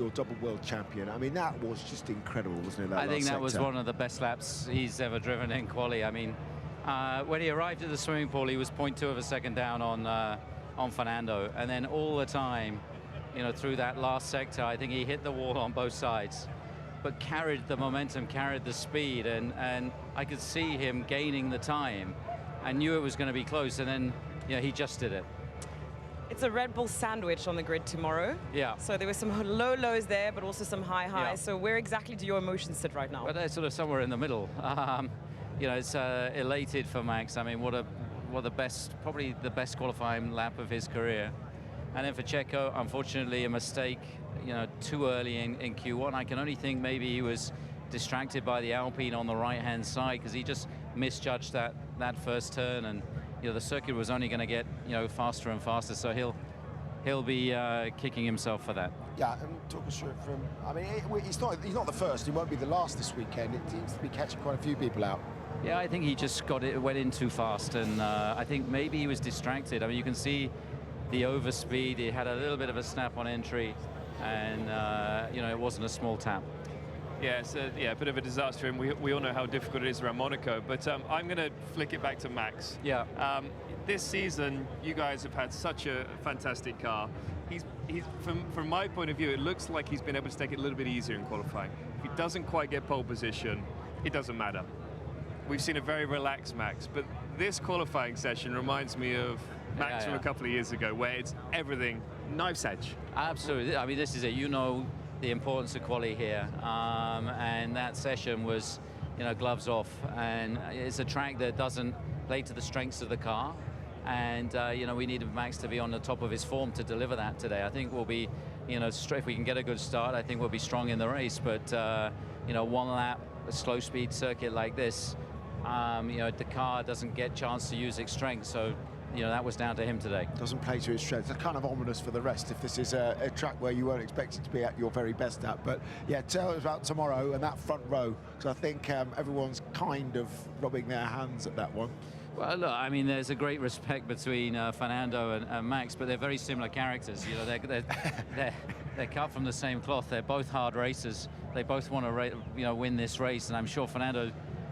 Your double world champion. I mean, that was just incredible, wasn't it? I think that was one of the best laps he's ever driven in quali. I mean, when he arrived at the swimming pool, he was 0.2 of a second down on Fernando, and then all the time, you know, through that last sector, I think he hit the wall on both sides, but carried the momentum, carried the speed, and I could see him gaining the time. I knew it was going to be close, and then he just did it. It's a Red Bull sandwich on the grid tomorrow. Yeah. So there were some low lows there, but also some high highs. Yeah. So where exactly do your emotions sit right now? But they're sort of somewhere in the middle. It's elated for Max. I mean, what the best, probably the best qualifying lap of his career. And then for Checo, unfortunately, a mistake, too early in Q1. I can only think maybe he was distracted by the Alpine on the right-hand side because he just misjudged that first turn, and the circuit was only going to get faster and faster, so he'll be kicking himself for that. Yeah, and talk us through it from. I mean, he's not the first. He won't be the last this weekend. It seems to be catching quite a few people out. Yeah, I think he just went in too fast, and I think maybe he was distracted. I mean, you can see the overspeed. He had a little bit of a snap on entry, and it wasn't a small tap. Yeah, it's a bit of a disaster, and we all know how difficult it is around Monaco. But I'm going to flick it back to Max. Yeah. This season, you guys have had such a fantastic car. He's from my point of view, it looks like he's been able to take it a little bit easier in qualifying. If he doesn't quite get pole position, it doesn't matter. We've seen a very relaxed Max, but this qualifying session reminds me of Max from a couple of years ago, where it's everything knife's edge. Absolutely. I mean, this is it. The importance of quali here, and that session was, gloves off, and it's a track that doesn't play to the strengths of the car, and we needed Max to be on the top of his form to deliver that today. I think we'll be, if we can get a good start, I think we'll be strong in the race. But one lap, a slow speed circuit like this, the car doesn't get chance to use its strength, so. That was down to him today. Doesn't play to his strengths. It's kind of ominous for the rest if this is a track where you weren't expected to be at your very best at. But yeah, tell us about tomorrow and that front row, because I think everyone's kind of rubbing their hands at that one. Well, look, I mean, there's a great respect between Fernando and Max, but they're very similar characters. They're cut from the same cloth. They're both hard racers. They both want to, win this race, and I'm sure Fernando,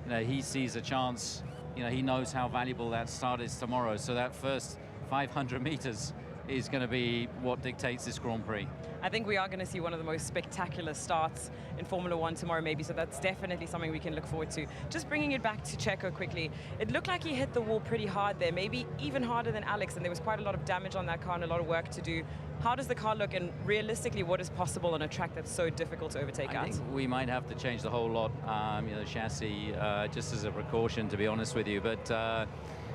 he sees a chance. He knows how valuable that start is tomorrow. So that first 500 meters is going to be what dictates this Grand Prix. I think we are going to see one of the most spectacular starts in Formula One tomorrow, maybe. So that's definitely something we can look forward to. Just bringing it back to Checo quickly. It looked like he hit the wall pretty hard there, maybe even harder than Alex, and there was quite a lot of damage on that car and a lot of work to do. How does the car look, and realistically, what is possible on a track that's so difficult to overtake I think we might have to change the whole lot, the chassis, just as a precaution, to be honest with you. But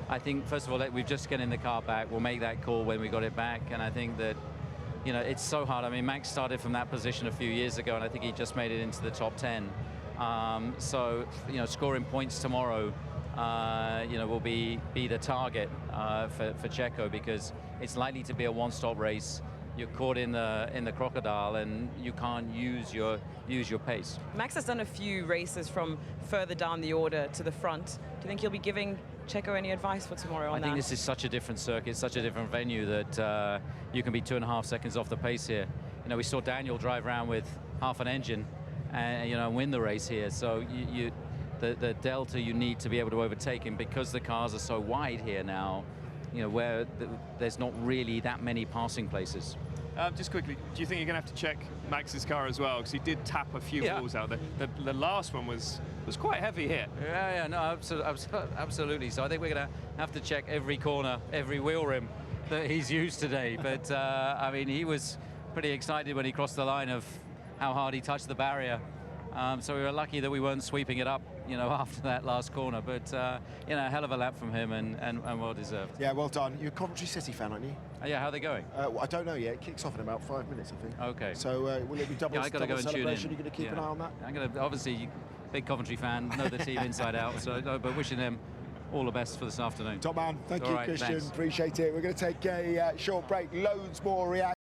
I think, first of all, we've just getting the car back. We'll make that call when we got it back, and I think that, it's so hard. I mean, Max started from that position a few years ago, and I think he just made it into the top 10. So, scoring points tomorrow, will be the target for Checo, because it's likely to be a one-stop race. You're caught in the crocodile, and you can't use your pace. Max has done a few races from further down the order to the front. Do you think he'll be giving Checo any advice for tomorrow on that? I think this is such a different circuit, such a different venue, that you can be 2.5 seconds off the pace here. We saw Daniel drive around with half an engine and win the race here. So the delta you need to be able to overtake him, because the cars are so wide here now, where there's not really that many passing places. Just quickly, do you think you're going to have to check Max's car as well? Because he did tap a few walls out there. The last one was quite heavy here. Yeah, no, absolutely. So I think we're going to have to check every corner, every wheel rim that he's used today. But, I mean, he was pretty excited when he crossed the line of how hard he touched the barrier. So we were lucky that we weren't sweeping it up, after that last corner. But, a hell of a lap from him, and well deserved. Yeah, well done. You're a Coventry City fan, aren't you? Yeah, how are they going? I don't know yet. It kicks off in about 5 minutes, I think. Okay. So will it be double, I gotta double go and tune in. celebration? You're going to keep an eye on that? I'm going to, obviously, big Coventry fan, know the team inside out. So, no, but wishing them all the best for this afternoon. Top man. Thank you, right, Christian. thanks. Appreciate it. We're going to take a short break. Loads more reaction.